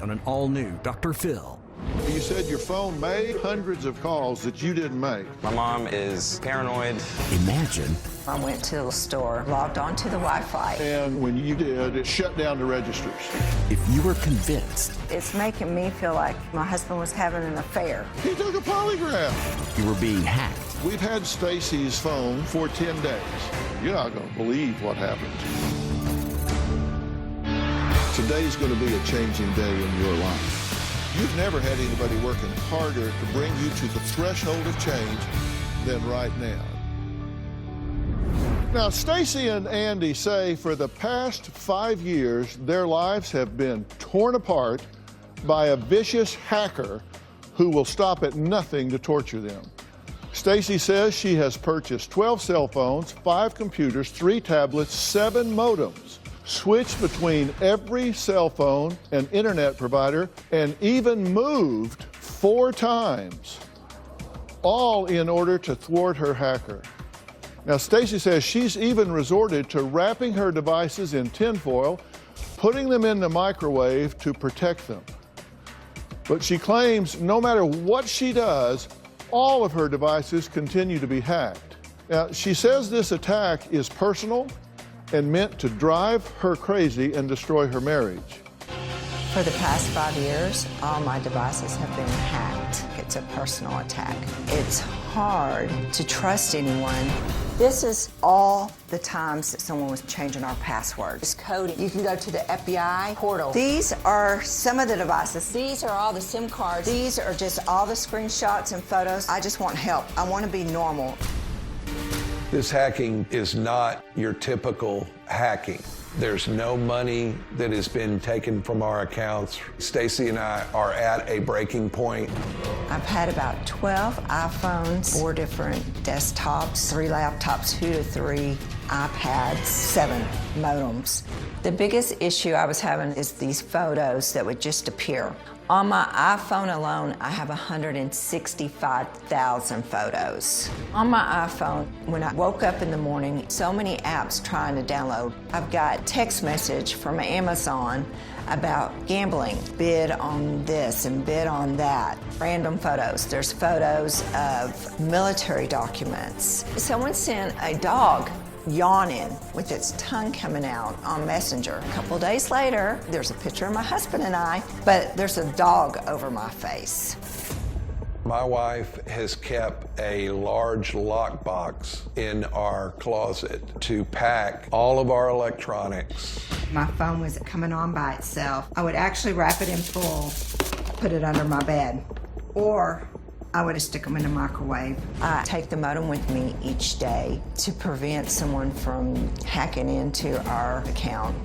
on an all-new Dr. Phil. You said your phone made hundreds of calls that you didn't make. My mom is paranoid. Imagine I went to the store, logged onto the Wi-Fi. And when you did, it shut down the registers. if you were convinced It's making me feel like my husband was having an affair. He took a polygraph. you were being hacked. We've had Stacy's phone for 10 days. You're not going to believe what happened. Today's going to be a changing day in your life. You've never had anybody working harder to bring you to the threshold of change than right now. Now, Stacy and Andy say for the past 5 years, their lives have been torn apart by a vicious hacker who will stop at nothing to torture them. Stacy says she has purchased 12 cell phones, 5 computers, 3 tablets, 7 modems, switched between every cell phone and internet provider, and even moved 4 times, all in order to thwart her hacker. Now, Stacy says she's even resorted to wrapping her devices in tinfoil, putting them in the microwave to protect them. But she claims no matter what she does, all of her devices continue to be hacked. Now, she says this attack is personal and meant to drive her crazy and destroy her marriage. For the past 5 years, all my devices have been hacked. It's a personal attack. It's hard to trust anyone. This is all the times that someone was changing our password. It's coding. You can go to the FBI portal. These are some of the devices. These are all the SIM cards. These are just all the screenshots and photos. I just want help. I want to be normal. This hacking is not your typical hacking. There's no money that has been taken from our accounts. Stacy and I are at a breaking point. I've had about 12 iPhones, 4 different desktops, 3 laptops, 2 to 3 iPads, 7 modems. The biggest issue I was having is these photos that would just appear. On my iPhone alone, I have 165,000 photos. On my iPhone, when I woke up in the morning, so many apps trying to download. I've got text message from Amazon about gambling, bid on this and bid on that. Random photos. There's photos of military documents. Someone sent a dog yawning with its tongue coming out on Messenger. A couple days later, there's a picture of my husband and I, but there's a dog over my face. My wife has kept a large lockbox in our closet to pack all of our electronics. My phone was coming on by itself. I would actually wrap it in full, put it under my bed, or I would stick them in the microwave. I take the modem with me each day to prevent someone from hacking into our account.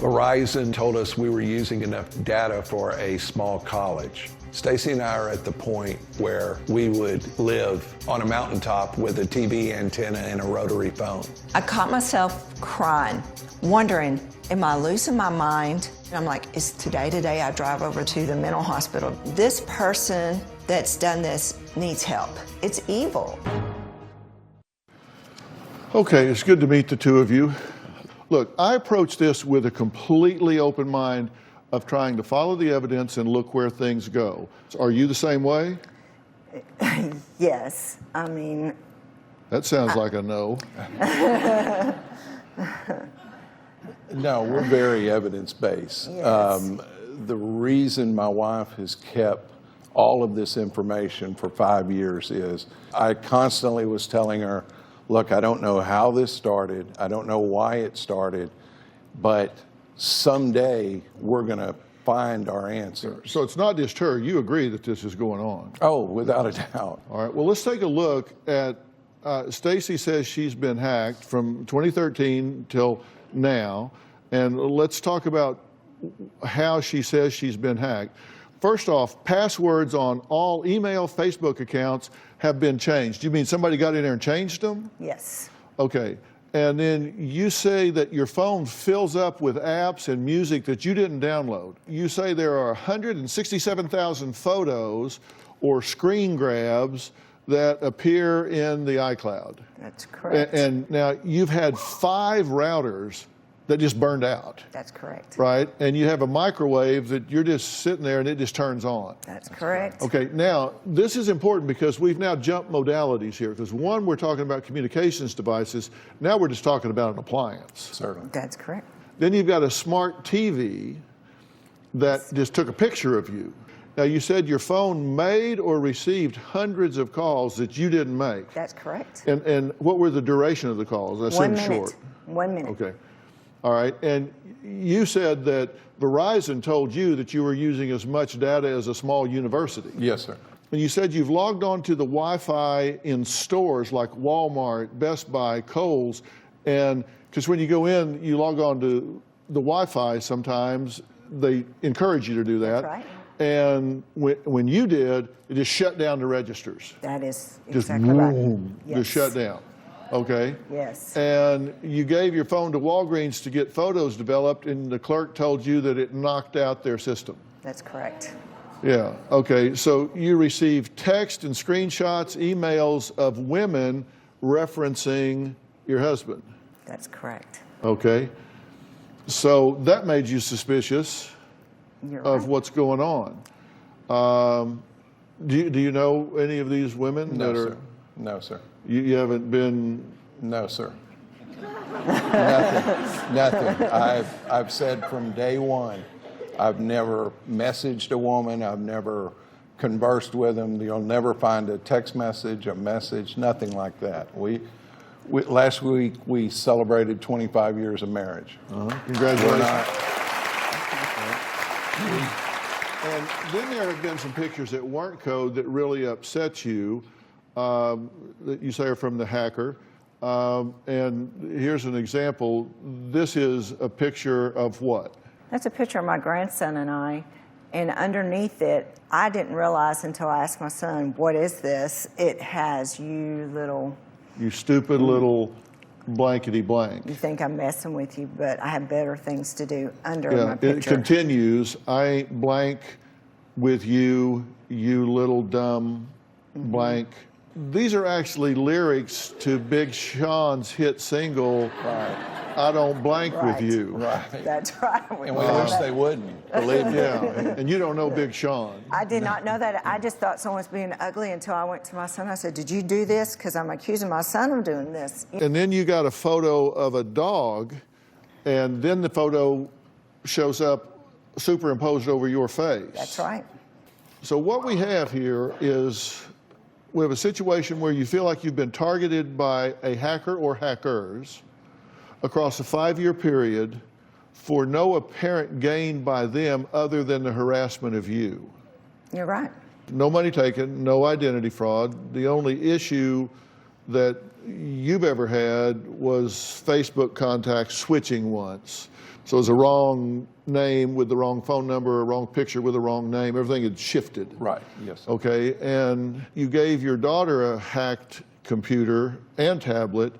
Verizon told us we were using enough data for a small college. Stacy and I are at the point where we would live on a mountaintop with a TV antenna and a rotary phone. I caught myself crying, wondering, am I losing my mind? And I'm like, is today the day I drive over to the mental hospital? This person that's done this needs help. It's evil. Okay, it's good to meet the two of you. Look, I approach this with a completely open mind of trying to follow the evidence and look where things go. Are you the same way? Yes, I mean. That sounds like a no. No, we're very evidence-based. Yes. The reason my wife has kept all of this information for 5 years is I constantly was telling her, look, I don't know how this started. I don't know why it started, but someday we're going to find our answers. So it's not just her. You agree that this is going on. Oh, without a doubt. All right, well, let's take a look at, Stacy says she's been hacked from 2013 till now, and let's talk about how she says she's been hacked. First off, passwords on all email, Facebook accounts have been changed. You mean somebody got in there and changed them? Yes. Okay. And then you say that your phone fills up with apps and music that you didn't download. You say there are 167,000 photos or screen grabs that appear in the iCloud. That's correct. And now you've had 5 routers that just burned out, That's correct. right? And you have a microwave that you're just sitting there and it just turns on. That's correct. Okay, now this is important because we've now jumped modalities here. Because one, we're talking about communications devices. Now we're just talking about an appliance. Certainly. That's correct. Then you've got a smart TV that just took a picture of you. Now you said your phone made or received hundreds of calls that you didn't make. That's correct. And what were the duration of the calls? I 1 assume minute. short. 1 minute. Okay. All right. And you said that Verizon told you that you were using as much data as a small university. Yes, sir. And you said you've logged on to the Wi-Fi in stores like Walmart, Best Buy, Kohl's, and because when you go in, you log on to the Wi-Fi sometimes, they encourage you to do that. That's right. And when you did, it just shut down the registers. That is Just exactly right. boom, Yes. just shut down. Okay. Yes. And you gave your phone to Walgreens to get photos developed, and the clerk told you that it knocked out their system. That's correct. Yeah, okay. So you received text and screenshots, emails of women referencing your husband. That's correct. Okay. So that made you suspicious You're of right. what's going on. Do you know any of these women No, that are? sir. No, sir. You haven't been. No, sir. Nothing. Nothing. I've said from day one, I've never messaged a woman. I've never conversed with them. You'll never find a text message, a message, nothing like that. Last week we celebrated 25 years of marriage. Congratulations. We're not. And then there have been some pictures that weren't code that really upset you, that you say are from the hacker. And here's an example. This is a picture of what? That's a picture of my grandson and I. And underneath it, I didn't realize until I asked my son, what is this? It has you little, You stupid little blankety blank. you think I'm messing with you, but I have better things to do under my Yeah, picture. it continues. I ain't blank with you, you little dumb blank. These are actually lyrics to Big Sean's hit single, I Don't Blank Right. With You. Right. That's right. And we wish they wouldn't, believe me. Yeah, and you don't know Big Sean. I did not know that. I just thought someone was being ugly until I went to my son. I said, did you do this? Because I'm accusing my son of doing this. And then you got a photo of a dog, and then the photo shows up superimposed over your face. That's right. So what we have here is we have a situation where you feel like you've been targeted by a hacker or hackers across a 5-year period for no apparent gain by them other than the harassment of you. You're right. No money taken, no identity fraud. The only issue that you've ever had was Facebook contacts switching once. So it was a wrong name with the wrong phone number, a wrong picture with the wrong name. Everything had shifted. Right, yes. Okay, and you gave your daughter a hacked computer and tablet,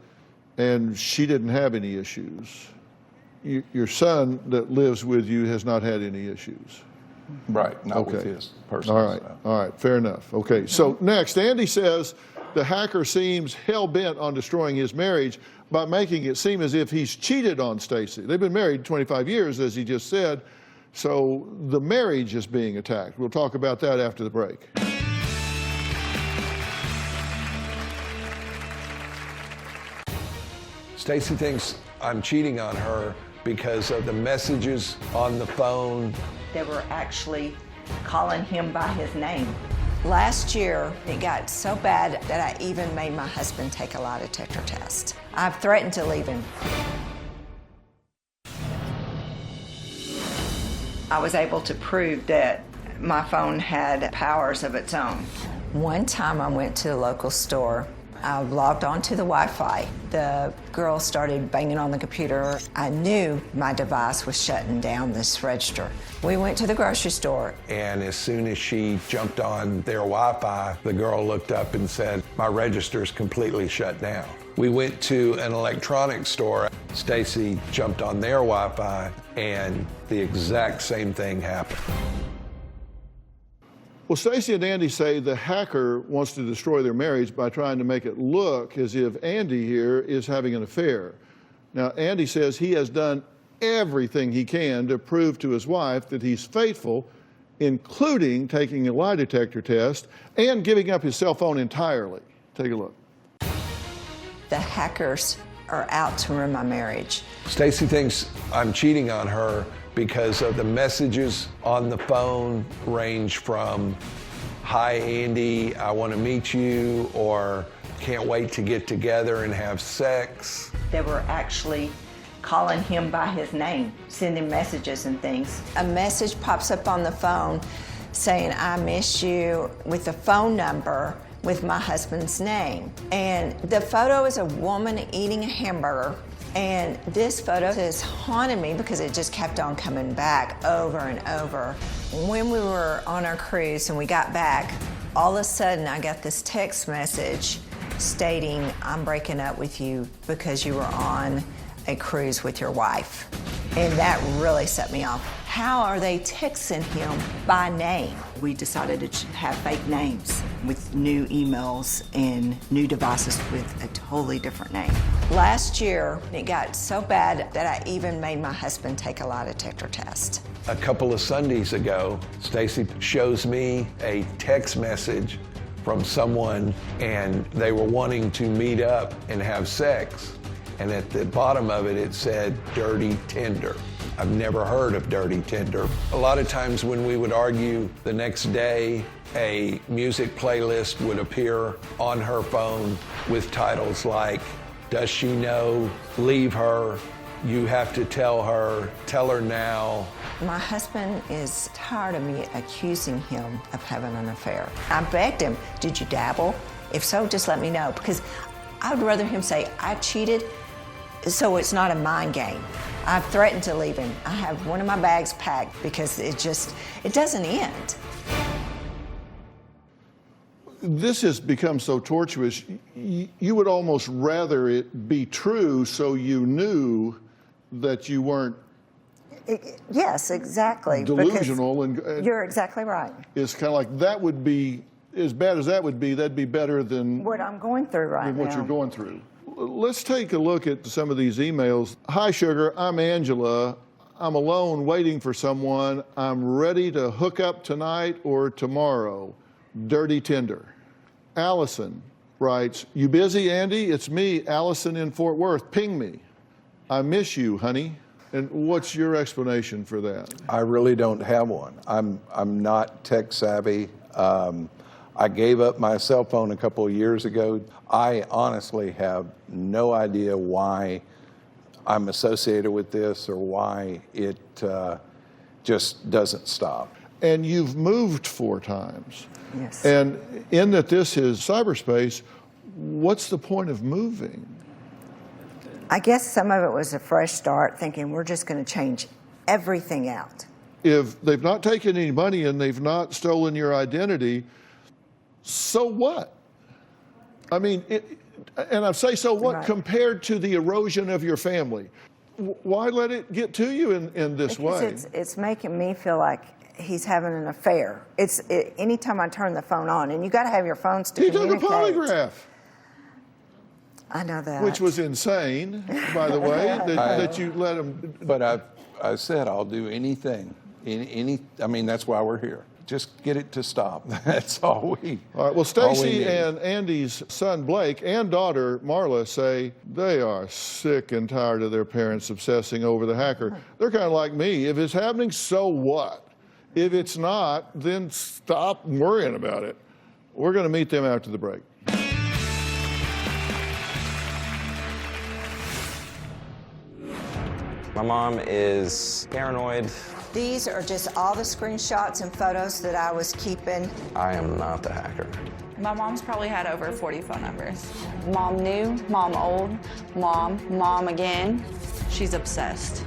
and she didn't have any issues. Your son that lives with you has not had any issues. Right, not with Okay. his personal All right, stuff. all right, fair enough. Okay, so next, Andy says the hacker seems hell-bent on destroying his marriage by making it seem as if he's cheated on Stacy. They've been married 25 years, as he just said, so the marriage is being attacked. We'll talk about that after the break. Stacy thinks I'm cheating on her because of the messages on the phone. They were actually calling him by his name. Last year, it got so bad that I even made my husband take a lie detector test. I've threatened to leave him. I was able to prove that my phone had powers of its own. One time I went to the local store. I logged on to the Wi-Fi. The girl started banging on the computer. I knew my device was shutting down this register. We went to the grocery store. And as soon as she jumped on their Wi-Fi, the girl looked up and said, my register's completely shut down. We went to an electronics store. Stacy jumped on their Wi-Fi, and the exact same thing happened. Well, Stacy and Andy say the hacker wants to destroy their marriage by trying to make it look as if Andy here is having an affair. Now, Andy says he has done everything he can to prove to his wife that he's faithful, including taking a lie detector test and giving up his cell phone entirely. Take a look. The hackers are out to ruin my marriage. Stacy thinks I'm cheating on her because of the messages on the phone range from, "Hi Andy, I want to meet you," or "Can't wait to get together and have sex." They were actually calling him by his name, sending messages and things. A message pops up on the phone saying, "I miss you," with the phone number with my husband's name. And the photo is a woman eating a hamburger. And this photo has haunted me because it just kept on coming back over and over. When we were on our cruise and we got back, all of a sudden I got this text message stating, "I'm breaking up with you because you were on a cruise with your wife." And that really set me off. How are they texting him by name? We decided to have fake names with new emails and new devices with a totally different name. Last year, it got so bad that I even made my husband take a lie detector test. A couple of Sundays ago, Stacy shows me a text message from someone, and they were wanting to meet up and have sex. And at the bottom of it, it said Dirty Tinder. I've never heard of Dirty Tinder. A lot of times when we would argue the next day, a music playlist would appear on her phone with titles like, "Does she know?" "Leave her," "You have to tell her," "Tell her now." My husband is tired of me accusing him of having an affair. I begged him, "Did you dabble? If so, just let me know," because I would rather him say, "I cheated," so it's not a mind game. I've threatened to leave him. I have one of my bags packed because it doesn't end. This has become so tortuous. You would almost rather it be true so you knew that you weren't Yes, exactly. delusional. And You're exactly right. it's kind of like that would be, as bad as that would be, that'd be better than What I'm going through right what now. you're going through. Let's take a look at some of these emails. "Hi, Sugar, I'm Angela. I'm alone waiting for someone. I'm ready to hook up tonight or tomorrow. Dirty Tinder." Allison writes, "You busy, Andy? It's me, Allison in Fort Worth. Ping me. I miss you, honey." And what's your explanation for that? I really don't have one. I'm not tech savvy. I gave up my cell phone a couple of years ago. I honestly have no idea why I'm associated with this or why it just doesn't stop. And you've moved 4 times. Yes. And in that this is cyberspace, what's the point of moving? I guess some of it was a fresh start, thinking we're just going to change everything out. If they've not taken any money and they've not stolen your identity, so what? I mean, and I say so what Right. compared to the erosion of your family? Why let it get to you in this way? Because it's making me feel like he's having an affair. Anytime I turn the phone on, and you got to have your phones to He took a communicate. polygraph, I know that. which was insane, by the way, that you let him. But I said I'll do anything. I mean, that's why we're here. Just get it to stop. That's all we. All right. Well, all we Stacy need. and Andy's son Blake and daughter Marla say they are sick and tired of their parents obsessing over the hacker. They're kind of like me. If it's happening, so what? If it's not, then stop worrying about it. We're going to meet them after the break. My mom is paranoid. These are just all the screenshots and photos that I was keeping. I am not the hacker. My mom's probably had over 40 phone numbers. Mom new, mom old, mom again. She's obsessed.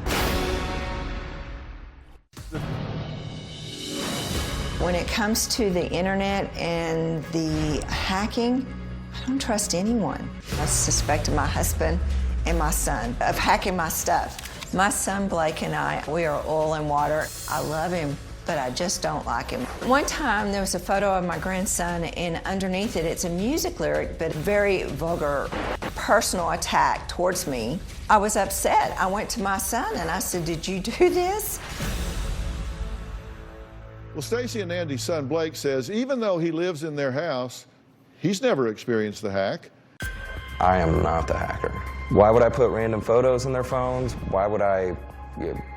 When it comes to the internet and the hacking, I don't trust anyone. I suspected my husband and my son of hacking my stuff. My son Blake and I, we are oil and water. I love him. but I just don't like him. One time there was a photo of my grandson, and underneath it, it's a music lyric, but very vulgar, personal attack towards me. I was upset. I went to my son and I said, "Did you do this?" Well, Stacy and Andy's son Blake says even though he lives in their house, he's never experienced the hack. I am not the hacker. Why would I put random photos in their phones? Why would I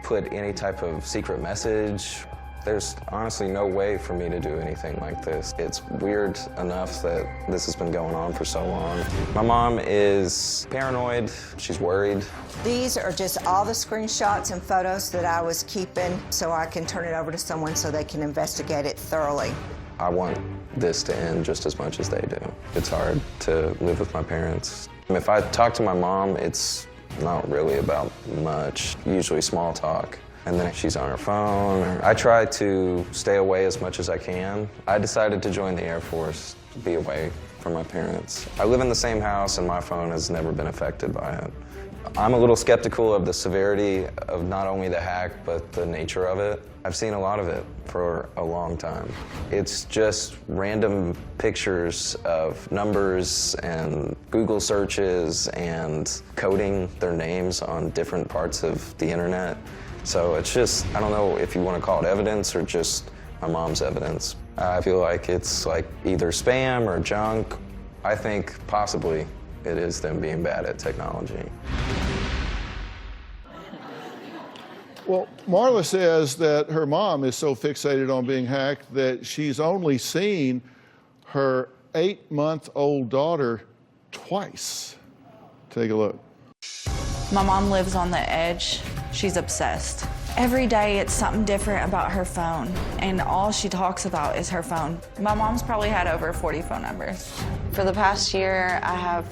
put any type of secret message? There's honestly no way for me to do anything like this. It's weird enough that this has been going on for so long. My mom is paranoid. She's worried. These are just all the screenshots and photos that I was keeping so I can turn it over to someone so they can investigate it thoroughly. I want this to end just as much as they do. It's hard to live with my parents. If I talk to my mom, it's not really about much, usually small talk. And then she's on her phone. I try to stay away as much as I can. I decided to join the Air Force to be away from my parents. I live in the same house and my phone has never been affected by it. I'm a little skeptical of the severity of not only the hack, but the nature of it. I've seen a lot of it for a long time. It's just random pictures of numbers and Google searches and coding their names on different parts of the internet. So it's just, I don't know if you want to call it evidence or just my mom's evidence. I feel like it's like either spam or junk. I think possibly it is them being bad at technology. Well, Marla says that her mom is so fixated on being hacked that she's only seen her 8-month-old daughter twice. Take a look. My mom lives on the edge. She's obsessed. Every day it's something different about her phone, and all she talks about is her phone. My mom's probably had over 40 phone numbers. For the past year, I have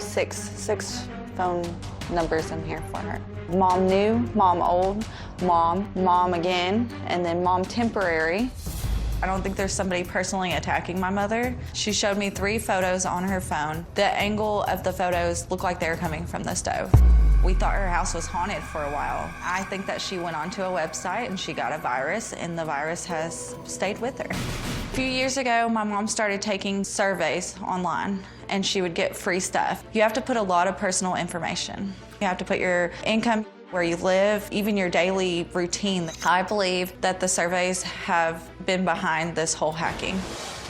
6 phone numbers in here for her. Mom new, mom old, mom again, and then mom temporary. I don't think there's somebody personally attacking my mother. She showed me 3 photos on her phone. The angle of the photos looked like they were coming from the stove. We thought her house was haunted for a while. I think that she went onto a website and she got a virus, and the virus has stayed with her. A few years ago, my mom started taking surveys online, and she would get free stuff. You have to put a lot of personal information. You have to put your income, where you live, even your daily routine. I believe that the surveys have been behind this whole hacking.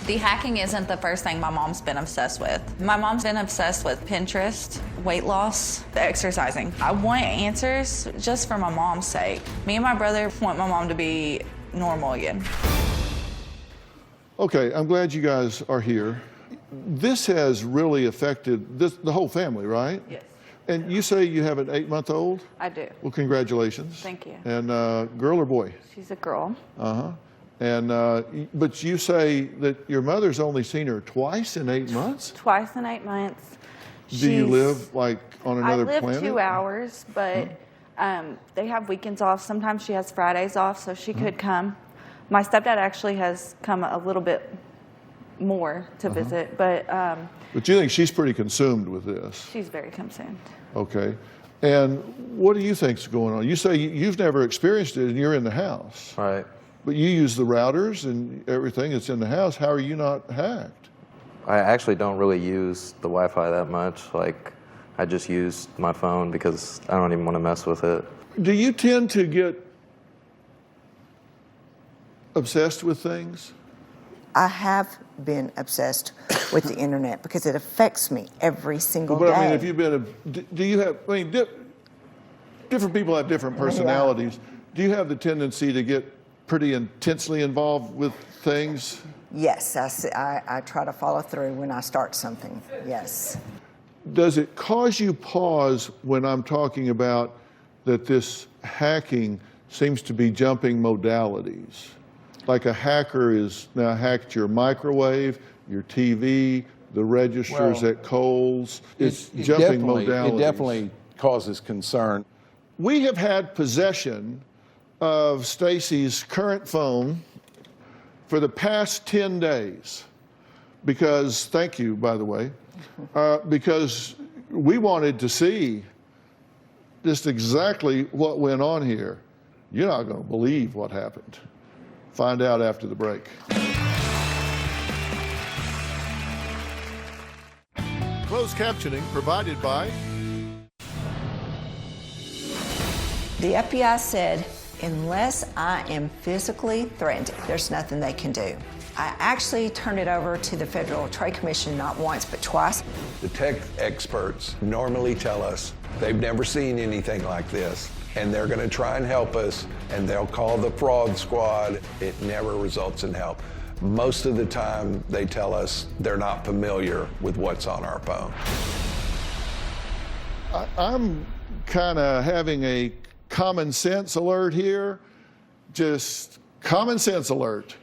The hacking isn't the first thing my mom's been obsessed with. My mom's been obsessed with Pinterest, weight loss, exercising. I want answers just for my mom's sake. Me and my brother want my mom to be normal again. Okay, I'm glad you guys are here. This has really affected the whole family, right? Yes. And you say you have an 8-month-old? I do. Well, congratulations. Thank you. And girl or boy? She's a girl. Uh-huh. And but you say that your mother's only seen her twice in 8 months? Twice in 8 months. Do you live like on another planet? I live 2 hours, but they have weekends off. Sometimes she has Fridays off, so she could come. My stepdad actually has come a little bit more to visit, but you think she's pretty consumed with this? she's very consumed. Okay. And what do you think's going on? You say you've never experienced it and you're in the house. Right. But you use the routers and everything that's in the house. How are you not hacked? I actually don't really use the Wi-Fi that much. Like, I just use my phone because I don't even want to mess with it. Do you tend to get obsessed with things? I have been obsessed with the internet because it affects me every single But day. I mean, if you've been, do you have, I mean, different people have different personalities. Do you have the tendency to get pretty intensely involved with things? Yes, I try to follow through when I start something, yes. Does it cause you pause when I'm talking about that this hacking seems to be jumping modalities? Like a hacker is now hacked your microwave, your TV, the registers at Kohl's. It's jumping modalities. It definitely causes concern. We have had possession of Stacy's current phone for the past 10 days because, thank you, by the way, because we wanted to see just exactly what went on here. You're not going to believe what happened. Find out after the break. Closed captioning provided by... The FBI said, unless I am physically threatened, there's nothing they can do. I actually turned it over to the Federal Trade Commission not once, but twice. The tech experts normally tell us they've never seen anything like this, and they're going to try and help us, and they'll call the fraud squad. It never results in help. Most of the time, they tell us they're not familiar with what's on our phone. I'm kind of having a common sense alert here, just common sense alert.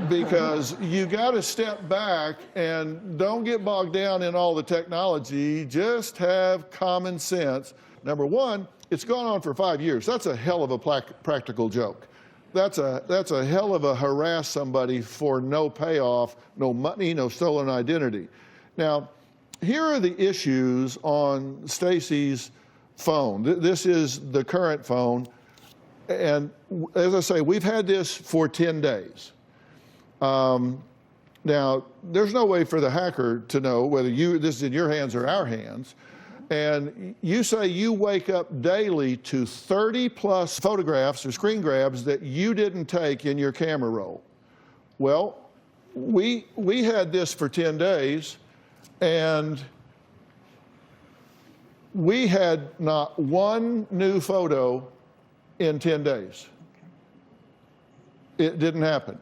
Because you got to step back and don't get bogged down in all the technology, just have common sense. Number one, it's gone on for 5 years. That's a hell of a practical joke. That's a hell of a harass somebody for no payoff, no money, no stolen identity. Now, here are the issues on Stacy's phone. This is the current phone. And as I say, we've had this for 10 days. Now, there's no way for the hacker to know whether this is in your hands or our hands. And you say you wake up daily to 30 plus photographs or screen grabs that you didn't take in your camera roll. Well, we had this for 10 days, and we had not one new photo in 10 days. It didn't happen.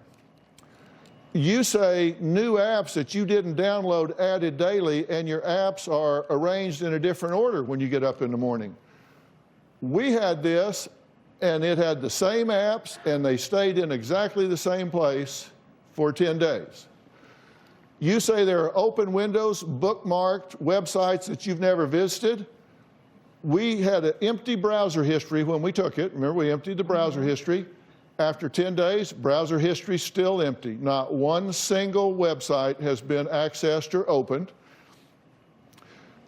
You say new apps that you didn't download added daily, and your apps are arranged in a different order when you get up in the morning. We had this, and it had the same apps, and they stayed in exactly the same place for 10 days. You say there are open windows, bookmarked websites that you've never visited. We had an empty browser history when we took it. Remember, we emptied the browser history. After 10 days, browser history still empty. Not one single website has been accessed or opened.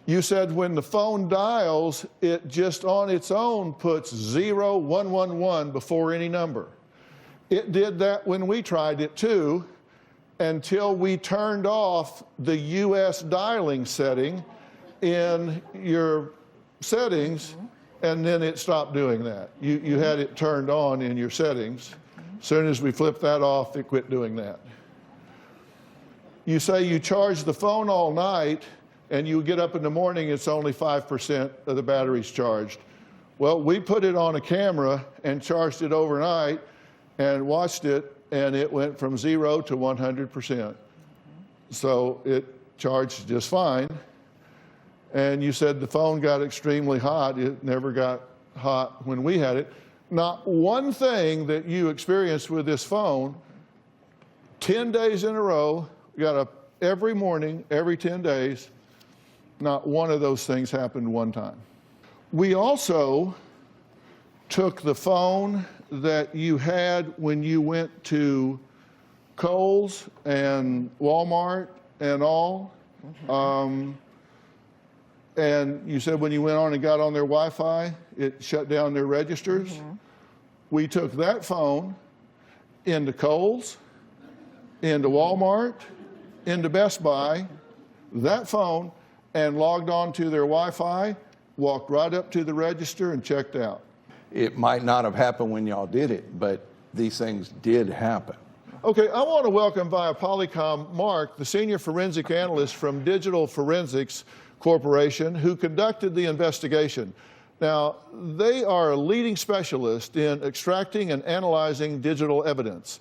You said when the phone dials, it just on its own puts 0111 before any number. It did that when we tried it too, until we turned off the US dialing setting in your settings, and then it stopped doing that. You had it turned on in your settings. As soon as we flipped that off, it quit doing that. You say you charge the phone all night, and you get up in the morning, it's only 5% of the battery's charged. Well, we put it on a camera and charged it overnight and watched it, and it went from 0 to 100%. So it charged just fine. And you said the phone got extremely hot. It never got hot when we had it. Not one thing that you experienced with this phone, 10 days in a row, got up every morning, every 10 days, not one of those things happened one time. We also took the phone that you had when you went to Kohl's and Walmart and all. And you said when you went on and got on their Wi-Fi, it shut down their registers. We took that phone into Kohl's, into Walmart, into Best Buy, that phone, and logged on to their Wi-Fi, walked right up to the register and checked out. It might not have happened when y'all did it, but these things did happen. Okay, I want to welcome via Polycom Mark, the senior forensic analyst from Digital Forensics Corporation, who conducted the investigation. Now, they are a leading specialist in extracting and analyzing digital evidence.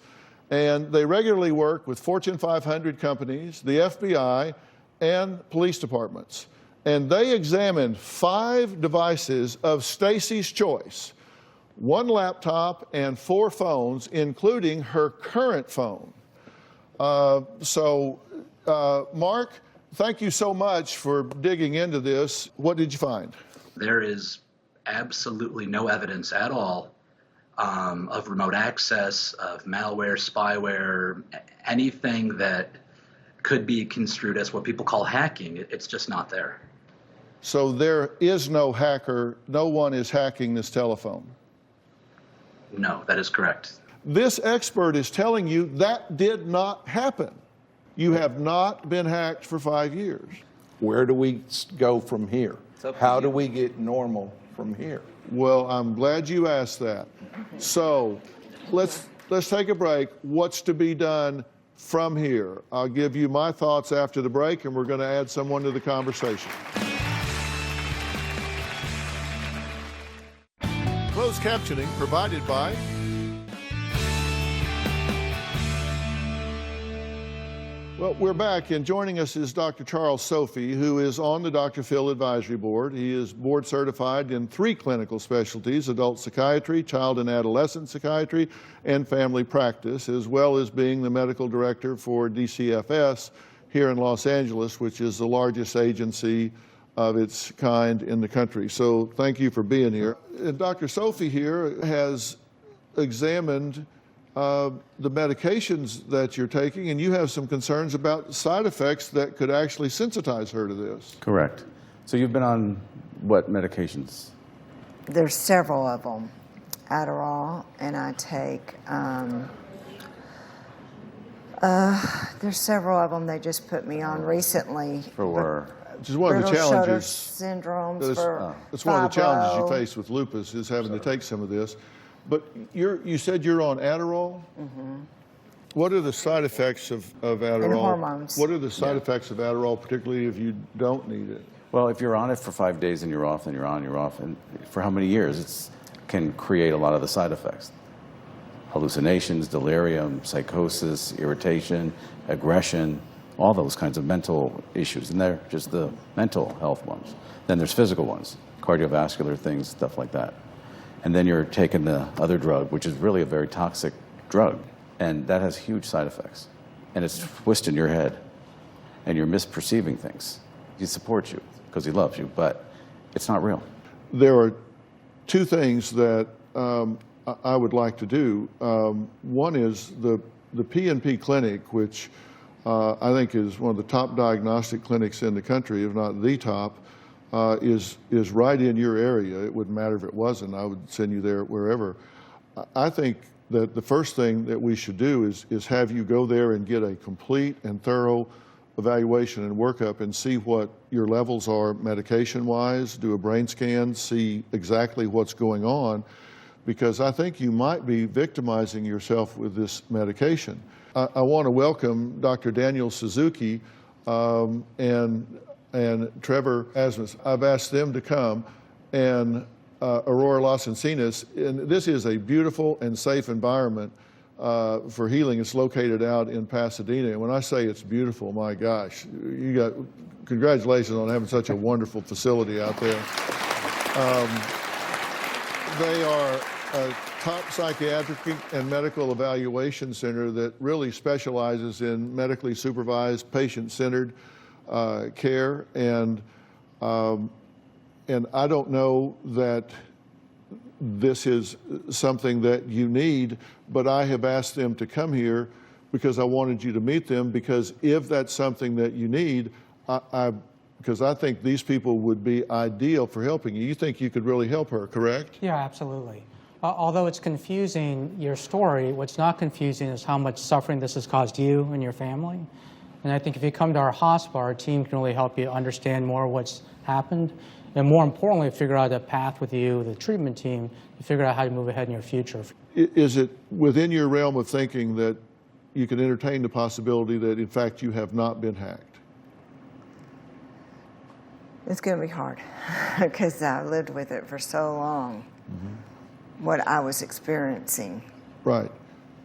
And they regularly work with Fortune 500 companies, the FBI, and police departments. And they examined 5 devices of Stacy's choice, 1 laptop and 4 phones, including her current phone. Mark, thank you so much for digging into this. What did you find? There is absolutely no evidence at all of remote access, of malware, spyware, anything that could be construed as what people call hacking. It's just not there. So there is no hacker, no one is hacking this telephone? No, that is correct. This expert is telling you that did not happen. You have not been hacked for 5 years. Where do we go from here? up to How you. do we get normal from here? Well, I'm glad you asked that. So let's take a break. What's to be done from here? I'll give you my thoughts after the break, and we're going to add someone to the conversation. Closed captioning provided by Well, we're back, and joining us is Dr. Charles Sophy, who is on the Dr. Phil Advisory Board. He is board certified in 3 clinical specialties: adult psychiatry, child and adolescent psychiatry, and family practice, as well as being the medical director for DCFS here in Los Angeles, which is the largest agency of its kind in the country. So thank you for being here. And Dr. Sophy here has examined the medications that you're taking, and you have some concerns about side effects that could actually sensitize her to this. Correct. So you've been on what medications? There's several of them. Adderall, and I take, there's several of them they just put me on recently. For Which is one of the brittle shoulder challenges. syndromes, for It's one of the challenges you fibro. face with lupus, is having to take some of this. But you said you're on Adderall? Mm-hmm. What are the side effects of Adderall? And hormones. What are the side effects of Adderall, particularly if you don't need it? Well, if you're on it for 5 days and you're off, then you're on, you're off. And for how many years? It can create a lot of the side effects. Hallucinations, delirium, psychosis, irritation, aggression, all those kinds of mental issues. And they're just the mental health ones. Then there's physical ones, cardiovascular things, stuff like that. And then you're taking the other drug, which is really a very toxic drug. And that has huge side effects. And it's twisting your head. And you're misperceiving things. He supports you because he loves you, but it's not real. There are 2 things that I would like to do. One is the PNP clinic, which I think is one of the top diagnostic clinics in the country, if not the top, is right in your area. It wouldn't matter if it wasn't. I would send you there wherever. I think that the first thing that we should do is have you go there and get a complete and thorough evaluation and workup and see what your levels are medication-wise, do a brain scan, see exactly what's going on, because I think you might be victimizing yourself with this medication. I want to welcome Dr. Daniel Suzuki and Trevor Asmus. I've asked them to come, and Aurora Las Encinas. And this is a beautiful and safe environment for healing. It's located out in Pasadena. And when I say it's beautiful, my gosh, congratulations on having such a wonderful facility out there. They are a top psychiatric and medical evaluation center that really specializes in medically supervised, patient-centered care, and I don't know that this is something that you need, but I have asked them to come here because I wanted you to meet them, because if that's something that you need, because I think these people would be ideal for helping you. You think you could really help her, correct? Yeah, absolutely. Although it's confusing, your story, what's not confusing is how much suffering this has caused you and your family. And I think if you come to our hospital, our team can really help you understand more what's happened, and more importantly, figure out a path with you, the treatment team, to figure out how to move ahead in your future. Is it within your realm of thinking that you can entertain the possibility that, in fact, you have not been hacked? It's going to be hard because I lived with it for so long, what I was experiencing. Right.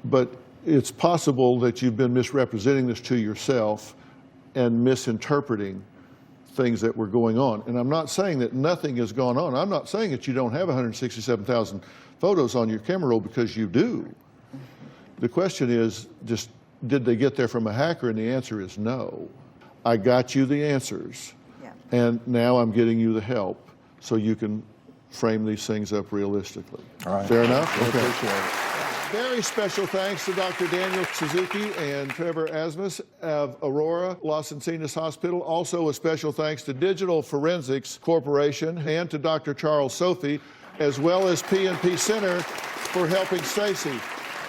But it's possible that you've been misrepresenting this to yourself and misinterpreting things that were going on. And I'm not saying that nothing has gone on. I'm not saying that you don't have 167,000 photos on your camera roll, because you do. The question is just, did they get there from a hacker? And the answer is no. I got you the answers. Yeah. And now I'm getting you the help so you can frame these things up realistically. All right. Fair enough? I Okay. appreciate it. Very special thanks to Dr. Daniel Suzuki and Trevor Asmus of Aurora Las Encinas Hospital. Also a special thanks to Digital Forensics Corporation and to Dr. Charles Sophy, as well as PNP Center for helping Stacy.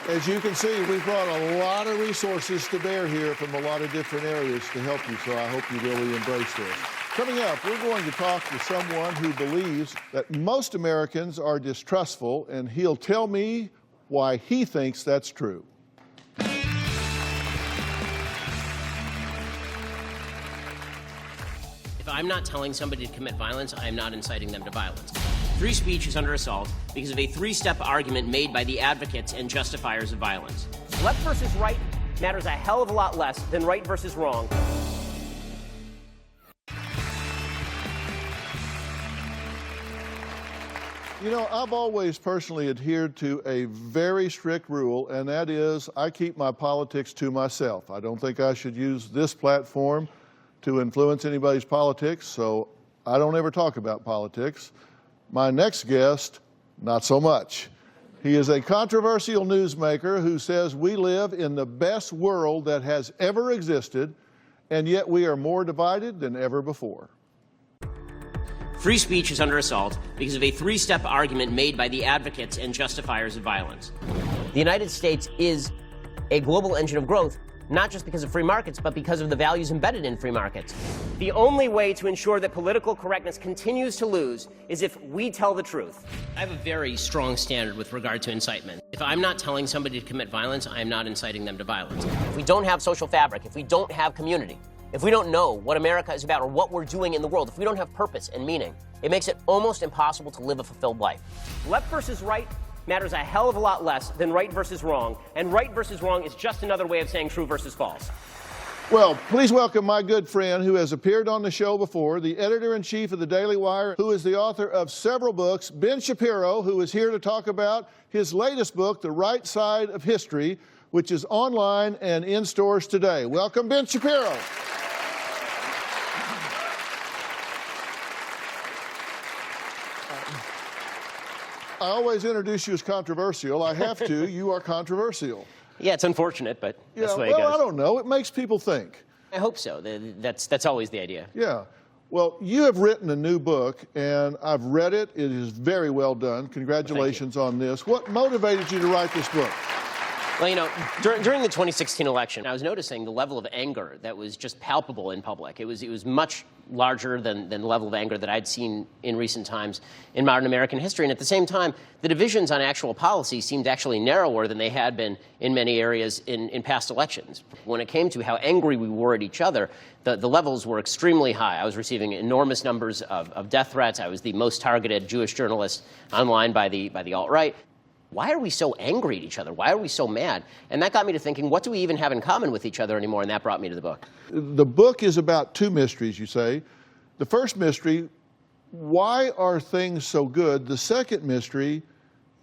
As you can see, we've brought a lot of resources to bear here from a lot of different areas to help you, so I hope you really embrace this. Coming up, we're going to talk to someone who believes that most Americans are distrustful, and he'll tell me why he thinks that's true. If I'm not telling somebody to commit violence, I am not inciting them to violence. Free speech is under assault because of a three-step argument made by the advocates and justifiers of violence. Left versus right matters a hell of a lot less than right versus wrong. You know, I've always personally adhered to a very strict rule, and that is I keep my politics to myself. I don't think I should use this platform to influence anybody's politics, so I don't ever talk about politics. My next guest, not so much. He is a controversial newsmaker who says we live in the best world that has ever existed, and yet we are more divided than ever before. Free speech is under assault because of a three-step argument made by the advocates and justifiers of violence. The United States is a global engine of growth, not just because of free markets, but because of the values embedded in free markets. The only way to ensure that political correctness continues to lose is if we tell the truth. I have a very strong standard with regard to incitement. If I'm not telling somebody to commit violence, I am not inciting them to violence. If we don't have social fabric, if we don't have community, if we don't know what America is about or what we're doing in the world, if we don't have purpose and meaning, it makes it almost impossible to live a fulfilled life. Left versus right matters a hell of a lot less than right versus wrong, and right versus wrong is just another way of saying true versus false. Well, please welcome my good friend who has appeared on the show before, the editor-in-chief of the Daily Wire, who is the author of several books, Ben Shapiro, who is here to talk about his latest book, The Right Side of History, which is online and in stores today. Welcome, Ben Shapiro. I always introduce you as controversial. I have to. You are controversial. Yeah, it's unfortunate, but that's the way it well, goes. I don't know. It makes people think. I hope so. That's always the idea. Yeah. Well, you have written a new book, and I've read it. It is very well done. Congratulations on this. What motivated you to write this book? Well, you know, during the 2016 election, I was noticing the level of anger that was just palpable in public. It was much larger than the level of anger that I'd seen in recent times in modern American history. And at the same time, the divisions on actual policy seemed actually narrower than they had been in many areas in past elections. When it came to how angry we were at each other, the levels were extremely high. I was receiving enormous numbers of death threats. I was the most targeted Jewish journalist online by the alt-right. Why are we so angry at each other? Why are we so mad? And that got me to thinking, what do we even have in common with each other anymore? And that brought me to the book. The book is about two mysteries, you say. The first mystery, why are things so good? The second mystery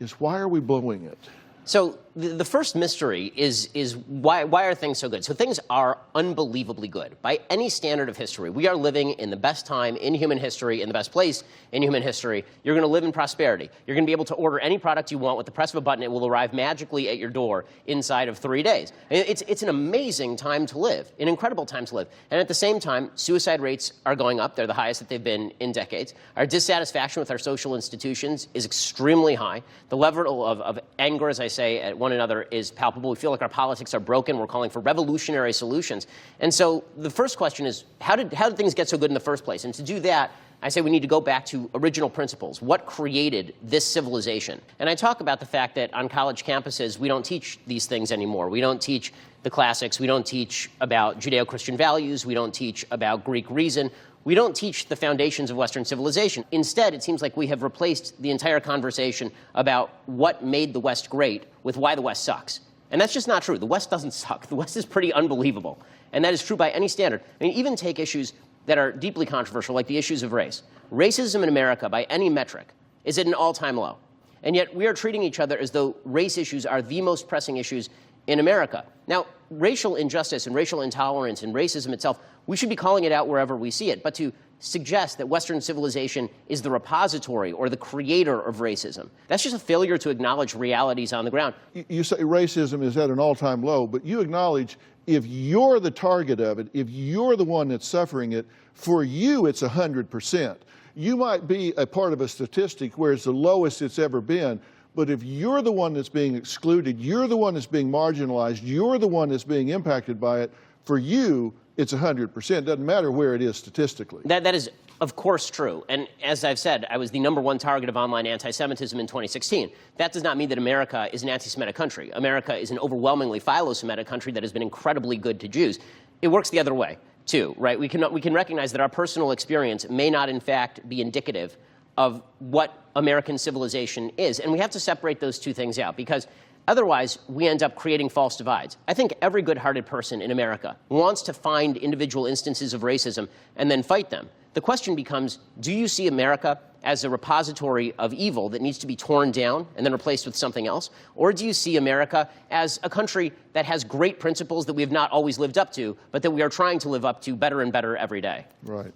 is, why are we blowing it? So the first mystery is why are things so good? So things are unbelievably good. By any standard of history, we are living in the best time in human history, in the best place in human history. You're going to live in prosperity. You're going to be able to order any product you want with the press of a button. It will arrive magically at your door inside of 3 days. It's an amazing time to live, an incredible time to live. And at the same time, suicide rates are going up. They're the highest that they've been in decades. Our dissatisfaction with our social institutions is extremely high. The level of anger, as I say, at one another is palpable. We feel like our politics are broken. We're calling for revolutionary solutions. And so the first question is, how did things get so good in the first place? And to do that, I say we need to go back to original principles. What created this civilization? And I talk about the fact that on college campuses, we don't teach these things anymore. We don't teach the classics. We don't teach about Judeo-Christian values. We don't teach about Greek reason. We don't teach the foundations of Western civilization. Instead, it seems like we have replaced the entire conversation about what made the West great with why the West sucks. And that's just not true. The West doesn't suck. The West is pretty unbelievable. And that is true by any standard. I mean, even take issues that are deeply controversial, like the issues of race. Racism in America, by any metric, is at an all-time low. And yet we are treating each other as though race issues are the most pressing issues in America. Now, racial injustice and racial intolerance and racism itself, we should be calling it out wherever we see it. But to suggest that Western civilization is the repository or the creator of racism, that's just a failure to acknowledge realities on the ground. You say racism is at an all-time low, but you acknowledge if you're the target of it, if you're the one that's suffering it, for you it's 100%. You might be a part of a statistic where it's the lowest it's ever been, But if you're the one that's being excluded, you're the one that's being marginalized, you're the one that's being impacted by it, for you, it's 100%. It doesn't matter where it is statistically. That is, of course, true. And as I've said, I was the #1 target of online anti-Semitism in 2016. That does not mean that America is an anti-Semitic country. America is an overwhelmingly philo-Semitic country that has been incredibly good to Jews. It works the other way, too, right? We can recognize that our personal experience may not, in fact, be indicative of what American civilization is. And we have to separate those two things out, because otherwise we end up creating false divides. I think every good-hearted person in America wants to find individual instances of racism and then fight them. The question becomes, do you see America as a repository of evil that needs to be torn down and then replaced with something else? Or do you see America as a country that has great principles that we have not always lived up to, but that we are trying to live up to better and better every day? Right.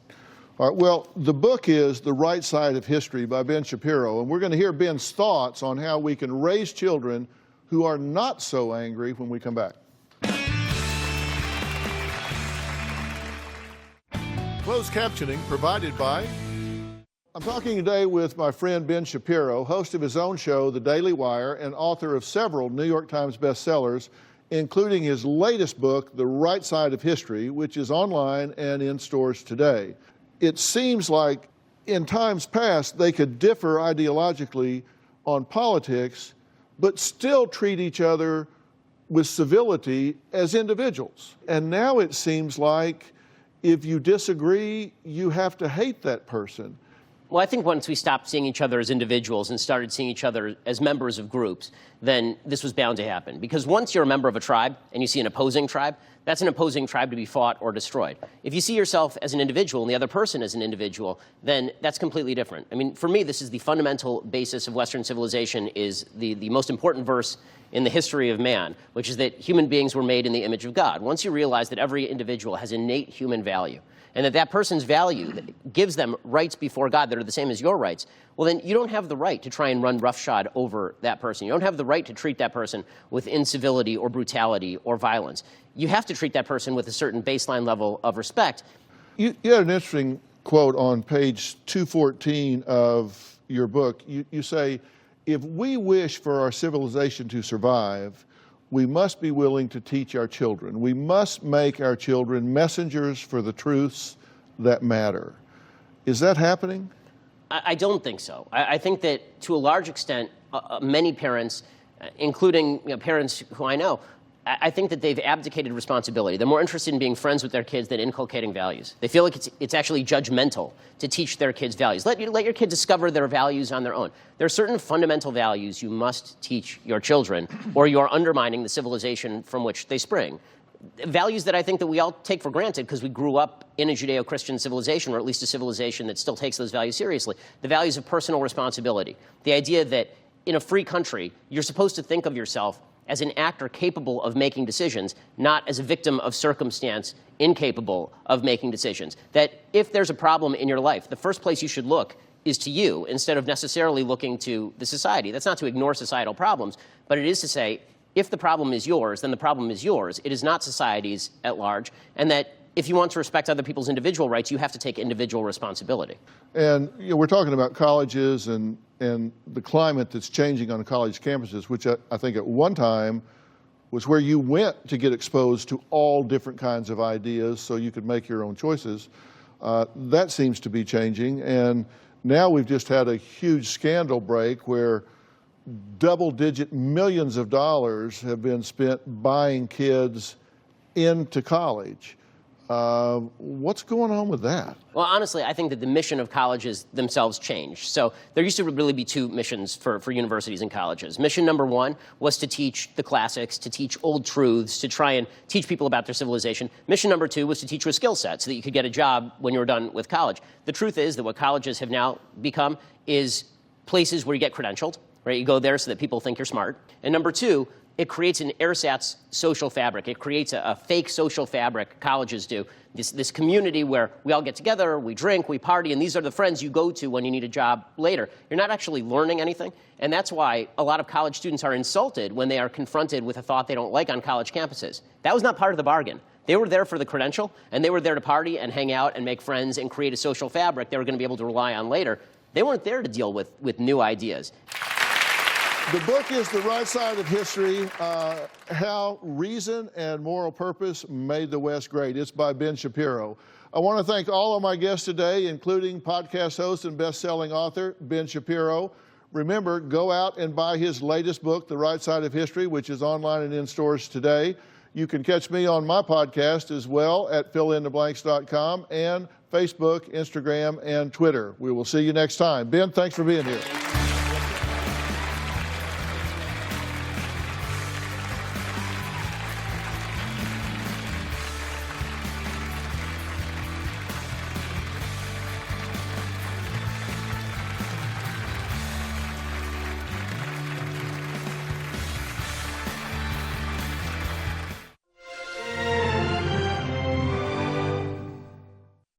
All right, well, the book is The Right Side of History by Ben Shapiro, and we're going to hear Ben's thoughts on how we can raise children who are not so angry when we come back. Closed captioning provided by... I'm talking today with my friend Ben Shapiro, host of his own show, The Daily Wire, and author of several New York Times bestsellers, including his latest book, The Right Side of History, which is online and in stores today. It seems like in times past they could differ ideologically on politics, but still treat each other with civility as individuals. And now it seems like if you disagree, you have to hate that person. Well, I think once we stopped seeing each other as individuals and started seeing each other as members of groups, then this was bound to happen. Because once you're a member of a tribe and you see an opposing tribe, that's an opposing tribe to be fought or destroyed. If you see yourself as an individual and the other person as an individual, then that's completely different. I mean, for me, this is the fundamental basis of Western civilization, is the most important verse in the history of man, which is that human beings were made in the image of God. Once you realize that every individual has innate human value, and that that person's value gives them rights before God that are the same as your rights, well, then you don't have the right to try and run roughshod over that person. You don't have the right to treat that person with incivility or brutality or violence. You have to treat that person with a certain baseline level of respect. You had an interesting quote on page 214 of your book. You say, if we wish for our civilization to survive, we must be willing to teach our children. We must make our children messengers for the truths that matter. Is that happening? I don't think so. I think that to a large extent, many parents, including parents who I know, I think that they've abdicated responsibility. They're more interested in being friends with their kids than inculcating values. They feel like it's actually judgmental to teach their kids values. Let your kid discover their values on their own. There are certain fundamental values you must teach your children, or you are undermining the civilization from which they spring. Values that I think that we all take for granted because we grew up in a Judeo-Christian civilization, or at least a civilization that still takes those values seriously. The values of personal responsibility. The idea that in a free country, you're supposed to think of yourself as an actor capable of making decisions, not as a victim of circumstance incapable of making decisions. That if there's a problem in your life, the first place you should look is to you, instead of necessarily looking to the society. That's not to ignore societal problems, but it is to say, if the problem is yours, then the problem is yours. It is not society's at large, and that if you want to respect other people's individual rights, you have to take individual responsibility. And we're talking about colleges and the climate that's changing on college campuses, which I think at one time was where you went to get exposed to all different kinds of ideas so you could make your own choices. That seems to be changing, and now we've just had a huge scandal break where double-digit millions of dollars have been spent buying kids into college. What's going on with that? Well, honestly, I think that the mission of colleges themselves changed. So there used to really be two missions for universities and colleges. Mission number one was to teach the classics, to teach old truths, to try and teach people about their civilization. Mission number two was to teach you a skill set so that you could get a job when you were done with college. The truth is that what colleges have now become is places where you get credentialed, right? You go there so that people think you're smart. And number two, it creates an ersatz social fabric. It creates a fake social fabric, colleges do. This community where we all get together, we drink, we party, and these are the friends you go to when you need a job later. You're not actually learning anything, and that's why a lot of college students are insulted when they are confronted with a thought they don't like on college campuses. That was not part of the bargain. They were there for the credential, and they were there to party and hang out and make friends and create a social fabric they were going to be able to rely on later. They weren't there to deal with new ideas. The book is The Right Side of History, How Reason and Moral Purpose Made the West Great. It's by Ben Shapiro. I want to thank all of my guests today, including podcast host and best-selling author Ben Shapiro. Remember, go out and buy his latest book, The Right Side of History, which is online and in stores today. You can catch me on my podcast as well at fillintheblanks.com and Facebook, Instagram, and Twitter. We will see you next time. Ben, thanks for being here.